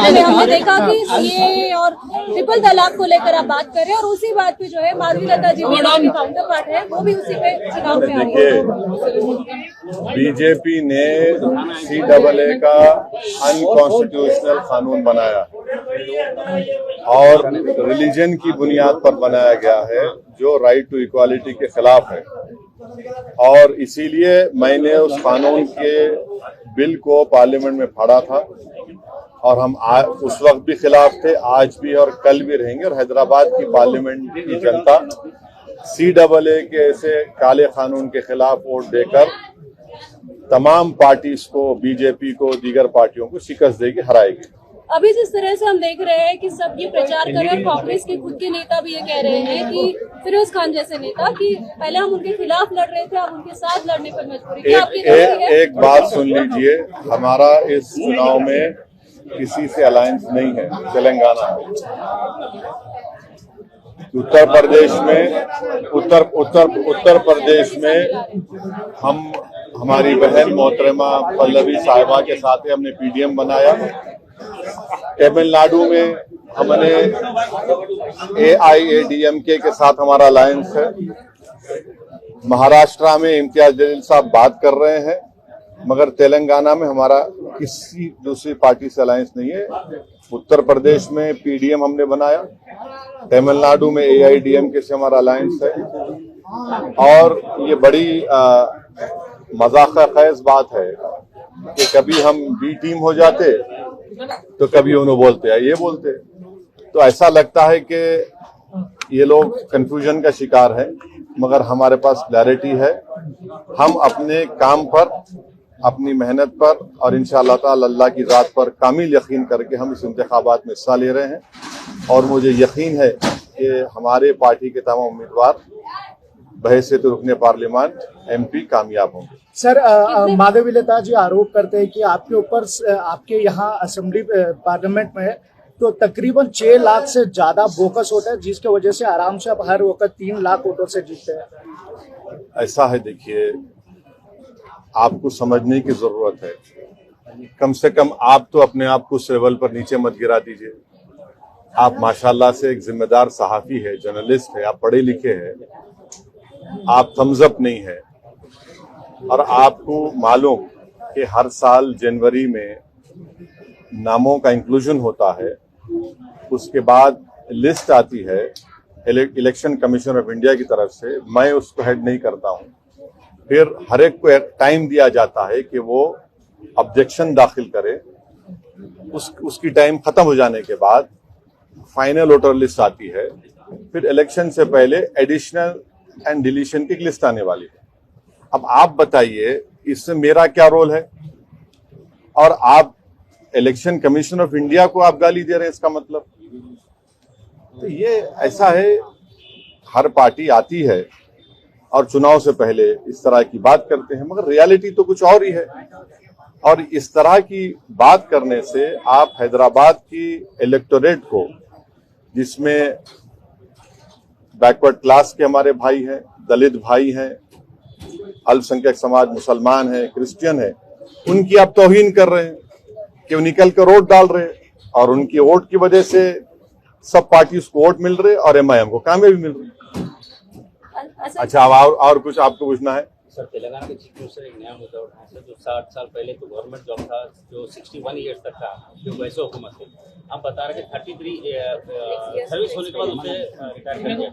हमने देखा कि सीए और ट्रिपल तलाक को लेकर आप बात करें और उसी बात पे जो है माधवी लता जी भी काउंटर पार्ट है, वो भी उसी पे चुनाव में आई है। बीजेपी ने CAA का अनकॉन्स्टिट्यूशनल कानून बनाया और रिलीजन की बुनियाद पर बनाया गया है, जो राइट टू इक्वालिटी के खिलाफ है। और इसीलिए मैंने उस कानून के बिल को पार्लियामेंट में फाड़ा था और हम उस वक्त भी खिलाफ थे, आज भी और कल भी रहेंगे। और हैदराबाद की पार्लियामेंट की जनता CAA के ऐसे काले कानून के खिलाफ वोट देकर तमाम पार्टीज को, बीजेपी को, दीगर पार्टियों को शिकस्त देगी, हराएगी। अभी जिस तरह से हम देख रहे हैं कि सब ये प्रचार कर रहे हैं, कांग्रेस के खुद के नेता भी ये कह रहे हैं कि फिरोज खान जैसे नेता कि पहले हम उनके खिलाफ लड़ रहे थे, अब उनके साथ लड़ने पर मजबूरी। एक बात सुन लीजिए, हमारा इस चुनाव में किसी से अलायंस नहीं है। तेलंगाना में, उत्तर प्रदेश में हम हमारी बहन मोहतरमा पल्लवी साहिबा के साथ हमने PDM बनाया। तमिलनाडु में हमने AIADMK के साथ हमारा अलायंस है। महाराष्ट्र में इम्तियाज जलील साहब बात कर रहे हैं, मगर तेलंगाना में हमारा किसी दूसरी पार्टी से अलायंस नहीं है। उत्तर प्रदेश में PDM हमने बनाया, तमिलनाडु में AIADMK से हमारा अलायंस है। और ये बड़ी मजाक खेज बात है कि कभी हम B टीम हो जाते तो कभी उन्होंने बोलते हैं, ये बोलते। तो ऐसा लगता है कि ये लोग कंफ्यूजन का शिकार है, मगर हमारे पास क्लैरिटी है। हम अपने काम पर, अपनी मेहनत पर और इंशाअल्लाह ताला अल्लाह की ज़ात पर कामिल यकीन करके हम इस इंतखाबात में हिस्सा ले रहे हैं। और मुझे यकीन है कि हमारे पार्टी के तमाम उम्मीदवार बहैसियत रुकने पार्लियामान MP कामयाब होंगे। सर, माधवी लता जी आरोप करते हैं कि आपके ऊपर, आपके यहाँ असेंबली पार्लियामेंट में तो तकरीबन 6 लाख से ज्यादा बोकस होता है, जिसकी वजह से आराम से आप हर वक्त 3 लाख वोटों से जीतते हैं। ऐसा है, देखिए, आपको समझने की जरूरत है। कम से कम आप तो अपने आप को उस लेवल पर नीचे मत गिरा दीजिए। आप माशाल्लाह से एक जिम्मेदार सहाफी है, जर्नलिस्ट है, आप पढ़े लिखे हैं, आप थम्स अप नहीं है। और आपको मालूम कि हर साल जनवरी में नामों का इंक्लूजन होता है, उसके बाद लिस्ट आती है इलेक्शन कमीशन ऑफ इंडिया की तरफ से, मैं उसको हेड नहीं करता हूं। फिर हर एक को एक टाइम दिया जाता है कि वो ऑब्जेक्शन दाखिल करे। उसकी टाइम खत्म हो जाने के बाद फाइनल वोटर लिस्ट आती है। फिर इलेक्शन से पहले एडिशनल एंड डिलीशन की लिस्ट आने वाली है। अब आप बताइए, इससे मेरा क्या रोल है? और आप इलेक्शन कमीशन ऑफ इंडिया को आप गाली दे रहे हैं, इसका मतलब? तो ये ऐसा है, हर पार्टी आती है और चुनाव से पहले इस तरह की बात करते हैं, मगर रियलिटी तो कुछ और ही है। और इस तरह की बात करने से आप हैदराबाद की इलेक्टोरेट को, जिसमें बैकवर्ड क्लास के हमारे भाई हैं, दलित भाई हैं, अल्पसंख्यक समाज, मुसलमान है, क्रिश्चियन है, उनकी आप तौहीन कर रहे हैं कि वो निकल कर वोट डाल रहे हैं और उनकी वोट की वजह से सब पार्टी को वोट मिल रहे और MIM को कामयाबी मिल रही। अच्छा, अब और कुछ आपको पूछना है? सर, तेलंगाना के चीफ मिनिस्टर एक नया मुद्दा उठाया सर, जो 60 साल पहले तो गवर्नमेंट जॉब था, जो 61 ईयर्स तक था, जो वैसे हुकूमत थे। हम बता रहे कि 33 सर्विस होने के बाद उसे रिटायर कर दिया।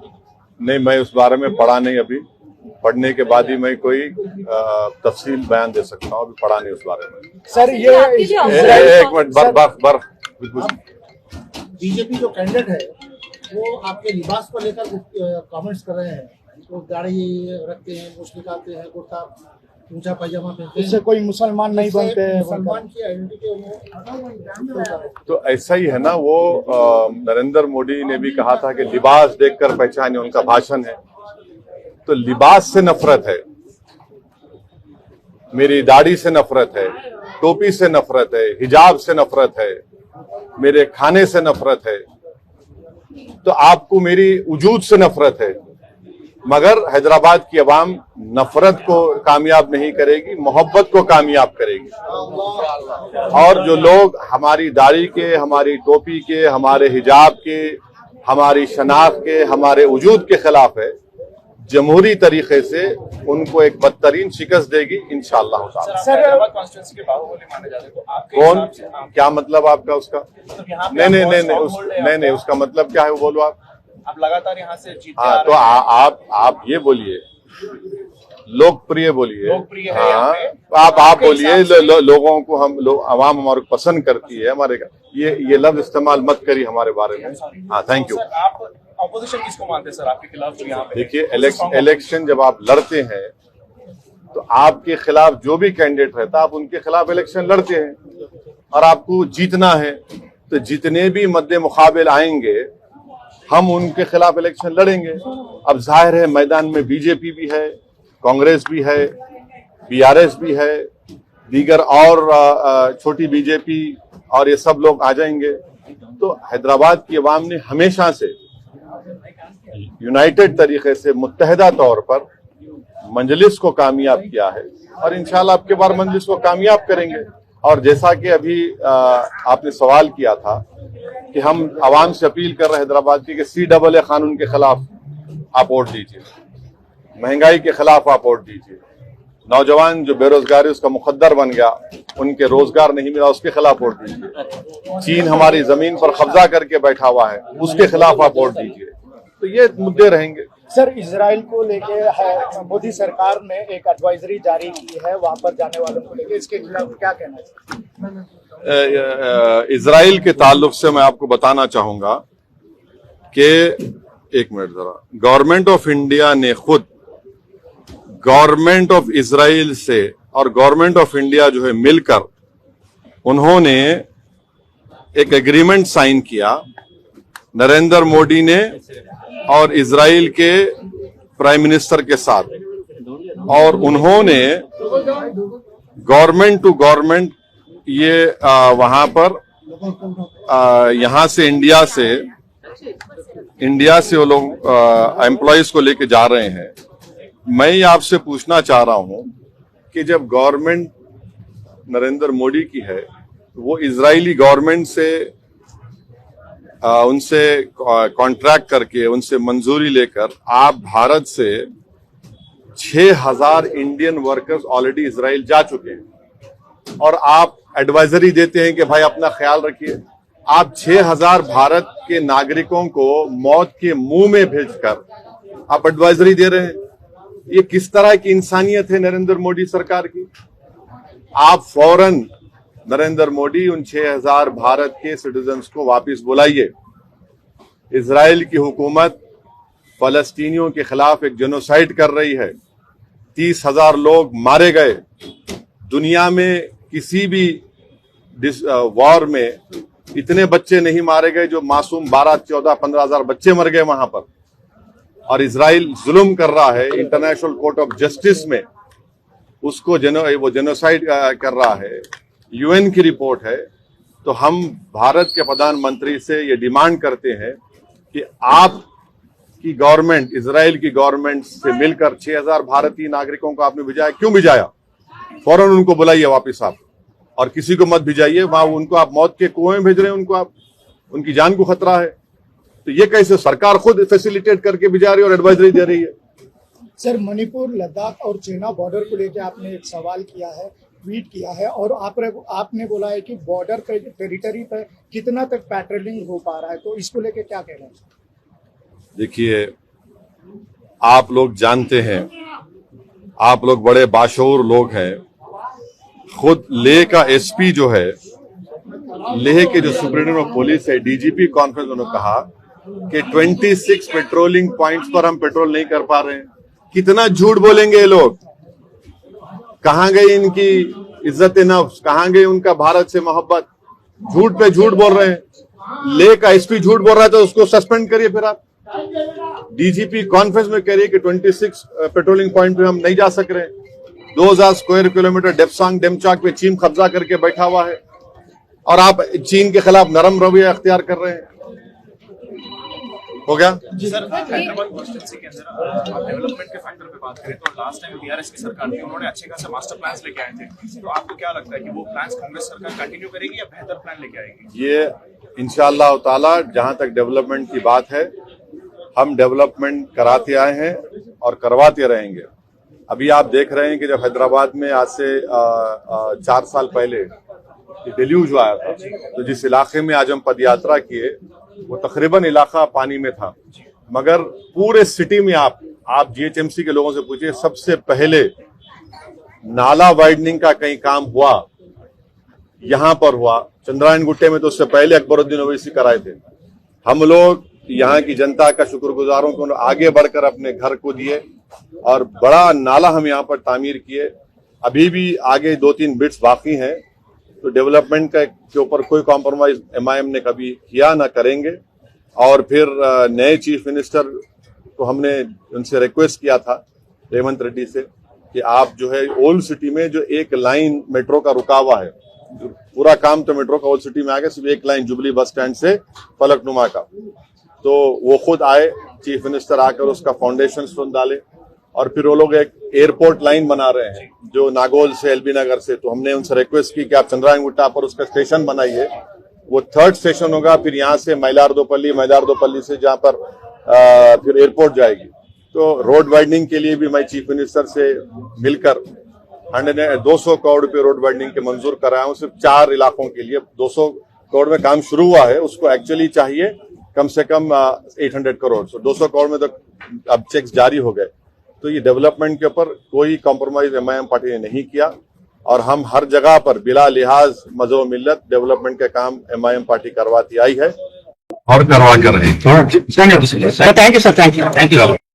नहीं, मैं उस बारे में पढ़ा नहीं, अभी पढ़ने के बाद ही मैं कोई तफसील बयान दे सकता हूँ, अभी पढ़ा नहीं उस बारे में। सर, ये एक मिनट, बीजेपी जो कैंडिडेट है वो आपके लिबास को लेकर कमेंट्स कर रहे हैं, तो गाड़ी रखते हैं, मुछ निकालते हैं, कुर्ता ऊंचा पायजामा पहनते हैं, इससे कोई मुसलमान नहीं बनते हैं, मुसलमान की आइडेंटिटी। तो ऐसा ही है ना, वो नरेंद्र मोदी ने भी कहा था कि लिबास देखकर पहचाने, उनका भाषण है। तो लिबास से नफरत है, मेरी दाढ़ी से नफरत है, टोपी से नफरत है, हिजाब से नफरत है, मेरे खाने से नफरत है, तो आपको मेरी वजूद से नफरत है। मगर हैदराबाद की अवाम नफरत को कामयाब नहीं करेगी, मोहब्बत को कामयाब करेगी। और जो लोग हमारी दाढ़ी के, हमारी टोपी के, हमारे हिजाब के, हमारी शनाख्त के, हमारे वजूद के खिलाफ है, जमहूरी तरीके से उनको एक बदतरीन शिकस्त देगी इंशाअल्लाह ताला। हैदराबाद कॉन्स्टिट्यूंसी के बाहुबली माने जाते हैं, तो आपके कौन, हिसाब से क्या मतलब आपका उसका? मतलब यहाँ पे नहीं, उसका मतलब क्या है वो बोलो आप लगातार यहाँ से जीतते हाँ, आ तो रहे हैं। आप ये बोलिए, लोकप्रिय बोलिए। लोकप्रिय है यहाँ हाँ, पे। आप आपके बोलिए, हिसाब से- लोगों को हम अवाम हमारे को पसंद करती है, हमारे ये लफ्ज इस्तेमाल मत करिए हमारे बारे में। हाँ, थैंक यू। सर, आप ऑपोजिशन किसको मानते हैं सर आपके खिलाफ जो यहाँ पे? देखिए, इलेक्शन जब आप लड़ते हैं तो आपके खिलाफ जो भी कैंडिडेट रहता है आप उनके खिलाफ इलेक्शन लड़ते हैं और आपको जीतना है, तो जितने भी मद्दे मुकाबिल आएंगे हम उनके खिलाफ इलेक्शन लड़ेंगे। अब जाहिर है मैदान में बीजेपी भी है, कांग्रेस भी है, बीआरएस भी है, दीगर और छोटी बीजेपी और ये सब लोग आ जाएंगे। तो हैदराबाद की अवाम ने हमेशा से यूनाइटेड तरीके से मुत्तहदा तौर पर मंजलिस को कामयाब किया है और इंशाल्लाह अब के बार मंजलिस को कामयाब करेंगे। और जैसा कि अभी आपने सवाल किया था कि हम आवाम से अपील कर रहे हैं हैदराबाद की कि CAA कानून के खिलाफ आप वोट दीजिए, महंगाई के खिलाफ आप वोट दीजिए, नौजवान जो बेरोजगारी उसका मुकद्दर बन गया, उनके रोजगार नहीं मिला, उसके खिलाफ वोट दीजिए, चीन हमारी जमीन पर कब्जा करके बैठा हुआ है उसके खिलाफ आप वोट दीजिए। तो ये मुद्दे रहेंगे। सर, इजराइल को लेके मोदी सरकार ने एक एडवाइजरी जारी की है वहां पर जाने वालों को लेके, इसके खिलाफ क्या कहना चाहिए? इजराइल के ताल्लुक से मैं आपको बताना चाहूंगा कि एक मिनट जरा, गवर्नमेंट ऑफ इंडिया ने खुद गवर्नमेंट ऑफ इजराइल से और गवर्नमेंट ऑफ इंडिया जो है मिलकर उन्होंने एक एग्रीमेंट साइन किया, नरेंद्र मोदी ने और इजराइल के प्राइम मिनिस्टर के साथ, और उन्होंने गवर्नमेंट टू गवर्नमेंट ये वहां पर यहां से इंडिया से वो लोग एम्प्लॉयज को लेके जा रहे हैं। मैं ये आपसे पूछना चाह रहा हूं कि जब गवर्नमेंट नरेंद्र मोदी की है तो वो इजरायली गवर्नमेंट से उनसे कॉन्ट्रैक्ट करके उनसे मंजूरी लेकर आप भारत से 6,000 इंडियन वर्कर्स ऑलरेडी इजराइल जा चुके हैं और आप एडवाइजरी देते हैं कि भाई अपना ख्याल रखिए। आप 6,000 भारत के नागरिकों को मौत के मुंह में भेजकर आप एडवाइजरी दे रहे हैं। ये किस तरह की इंसानियत है नरेंद्र मोदी सरकार की? आप फौरन नरेंद्र मोदी उन 6,000 भारत के सिटीजन्स को वापस बुलाइए। इजराइल की हुकूमत फलस्तीनियों के खिलाफ एक जेनोसाइड कर रही है, 30,000 लोग मारे गए। दुनिया में किसी भी वॉर में इतने बच्चे नहीं मारे गए जो मासूम 12, 14, 15,000 बच्चे मर गए वहां पर। और इजराइल जुल्म कर रहा है, इंटरनेशनल कोर्ट ऑफ जस्टिस में उसको वो जेनोसाइड कर रहा है, यूएन की रिपोर्ट है। तो हम भारत के प्रधानमंत्री से ये डिमांड करते हैं कि आप की गवर्नमेंट, इजराइल की गवर्नमेंट से मिलकर 6,000 भारतीय नागरिकों को आपने भिजाया, क्यों भिजाया? फौरन उनको बुलाइए वापस आप, और किसी को मत भिजाइए वहां। उनको आप मौत के कुएं में भेज रहे हैं, उनको आप, उनकी जान को खतरा है। तो ये कैसे सरकार खुद फैसिलिटेट करके भिजा रही है और एडवाइजरी दे रही है? सर, मणिपुर, लद्दाख और चीना बॉर्डर को लेकर आपने एक सवाल किया है, ट्वीट किया है, और आपने बोला है कि बॉर्डर पे, टेरिटरी पर कितना तक पेट्रोलिंग हो पा रहा है, तो इसको लेके क्या कहना है? देखिए, आप लोग जानते हैं, आप लोग बड़े बाशऊर लोग हैं। खुद लेह का एसपी जो है, लेह के जो सुप्रीटेंडेंट ऑफ पुलिस है, डीजीपी कॉन्फ्रेंस, उन्होंने कहा कि 26 पेट्रोलिंग पॉइंट्स पर हम पेट्रोल नहीं कर पा रहे हैं। कितना झूठ बोलेंगे ये लोग? कहां गई इनकी इज्जत नफ्स, कहां गई उनका भारत से मोहब्बत? झूठ पे झूठ बोल रहे हैं। लेह का एसपी झूठ बोल रहा है तो उसको सस्पेंड करिए। फिर आप डीजीपी कॉन्फ्रेंस में कह रही है कि 26 पेट्रोलिंग पॉइंट पे हम नहीं जा सक रहे। 2000 स्क्वायर किलोमीटर डेप्सांग डेमचाक पे चीन कब्जा करके बैठा हुआ है और आप चीन के खिलाफ नरम रवैया अख्तियार कर रहे हैं। हो गया। सर हैदराबाद कॉन्स्टिट्यूंसी के अंदर आप डेवलपमेंट के फैक्टर पे बात करें तो लास्ट टाइम बीआरएस की सरकार थी, उन्होंने अच्छे खासे मास्टर प्लान्स लेके आए थे, तो आपको क्या लगता है कि वो प्लान्स कांग्रेस सरकार कंटिन्यू करेगी या बेहतर प्लान लेके आएगी? ये इंशाअल्लाह ताला जहां तक डेवलपमेंट की बात है, हम डेवलपमेंट कराते आए हैं और करवाते रहेंगे। अभी आप देख रहे हैं कि जब हैदराबाद में आज से 4 साल पहले डेल्यूज आया था, तो जिस इलाके में आज हम पदयात्रा किए वो तकरीबन इलाका पानी में था, मगर पूरे सिटी में आप जीएचएमसी के लोगों से पूछिए, सबसे पहले नाला वाइडनिंग का कहीं काम हुआ यहां पर हुआ। चंद्रायन गुट्टे में तो उससे पहले अकबरुद्दीन ओवैसी कराए थे। हम लोग यहाँ की जनता का शुक्रगुजार हूं कि उन्होंने आगे बढ़कर अपने घर को दिए और बड़ा नाला हम यहाँ पर तामीर किए। अभी भी आगे 2-3 बिट्स बाकी हैं, तो डेवलपमेंट के ऊपर कोई कॉम्प्रोमाइज एमआईएम ने कभी किया ना करेंगे। और फिर नए चीफ मिनिस्टर को हमने उनसे रिक्वेस्ट किया था, रेवंत रेड्डी से, कि आप जो है ओल्ड सिटी में जो एक लाइन मेट्रो का रुका हुआ है, पूरा काम तो मेट्रो का ओल्ड सिटी में आ गया, सिर्फ एक लाइन जुबली बस स्टैंड से फलकनुमा का, तो वो खुद आए चीफ मिनिस्टर आकर उसका फाउंडेशन स्टोन डाले। और फिर वो लोग एक एयरपोर्ट लाइन बना रहे हैं जो नागौल से एलबी नगर से, तो हमने उनसे रिक्वेस्ट की कि आप चंद्रायन गुट्टा पर उसका स्टेशन बनाइए। वो 3rd स्टेशन होगा, फिर यहाँ से मैलारदोपल्ली से जहाँ पर फिर एयरपोर्ट जाएगी। तो रोड वाइडनिंग के लिए भी मैं चीफ मिनिस्टर से मिलकर 200 करोड़ रुपए रोड वाइडनिंग के मंजूर कराया हूँ, सिर्फ 4 इलाकों के लिए। 200 करोड़ में काम शुरू हुआ है, उसको एक्चुअली चाहिए कम से कम 800 करोड़। तो 200 करोड़ में तो अब चेक्स जारी हो गए। तो ये डेवलपमेंट के ऊपर कोई कॉम्प्रोमाइज एमआईएम पार्टी ने नहीं किया और हम हर जगह पर बिला लिहाज मजहब मिल्लत डेवलपमेंट के काम एमआईएम पार्टी करवाती आई है और करवा कर रहे हैं। Thank you sir, thank you.